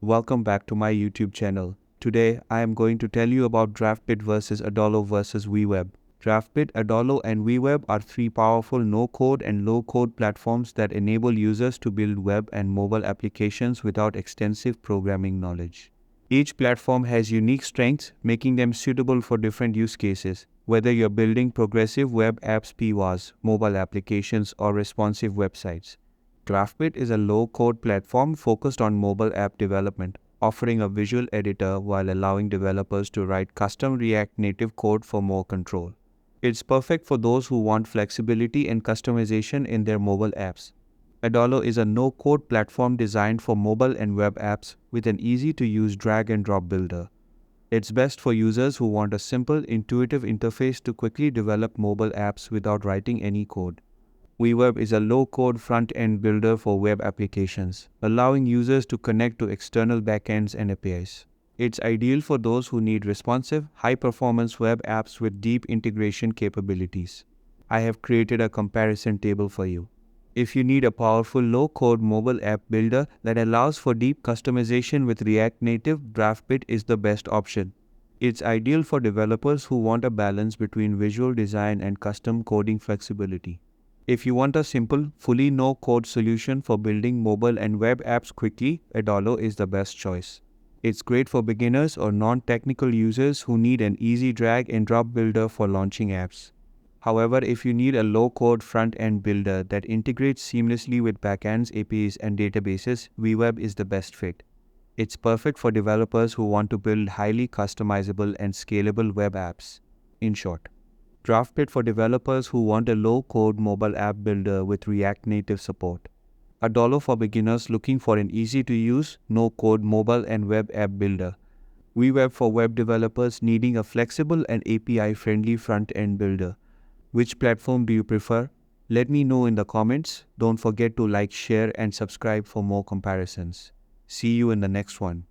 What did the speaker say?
Welcome back to my YouTube channel. Today, I am going to tell you about Draftbit versus Adalo versus WeWeb. Draftbit, Adalo, and WeWeb are three powerful no-code and low-code platforms that enable users to build web and mobile applications without extensive programming knowledge. Each platform has unique strengths, making them suitable for different use cases. Whether you're building progressive web apps, PWAs, mobile applications, or responsive websites, Draftbit is a low-code platform focused on mobile app development, offering a visual editor while allowing developers to write custom React Native code for more control. It's perfect for those who want flexibility and customization in their mobile apps. Adalo is a no-code platform designed for mobile and web apps with an easy-to-use drag-and-drop builder. It's best for users who want a simple, intuitive interface to quickly develop mobile apps without writing any code. WeWeb is a low-code front-end builder for web applications, allowing users to connect to external backends and APIs. It's ideal for those who need responsive, high-performance web apps with deep integration capabilities. I have created a comparison table for you. If you need a powerful low-code mobile app builder that allows for deep customization with React Native, Draftbit is the best option. It's ideal for developers who want a balance between visual design and custom coding flexibility. If you want a simple, fully no-code solution for building mobile and web apps quickly, Adalo is the best choice. It's great for beginners or non-technical users who need an easy drag-and-drop builder for launching apps. However, if you need a low-code front-end builder that integrates seamlessly with backends, APIs, and databases, WeWeb is the best fit. It's perfect for developers who want to build highly customizable and scalable web apps. In short, Draftbit for developers who want a low-code mobile app builder with React Native support. Adalo for beginners looking for an easy-to-use, no-code mobile and web app builder. WeWeb for web developers needing a flexible and API-friendly front-end builder. Which platform do you prefer? Let me know in the comments. Don't forget to like, share, and subscribe for more comparisons. See you in the next one.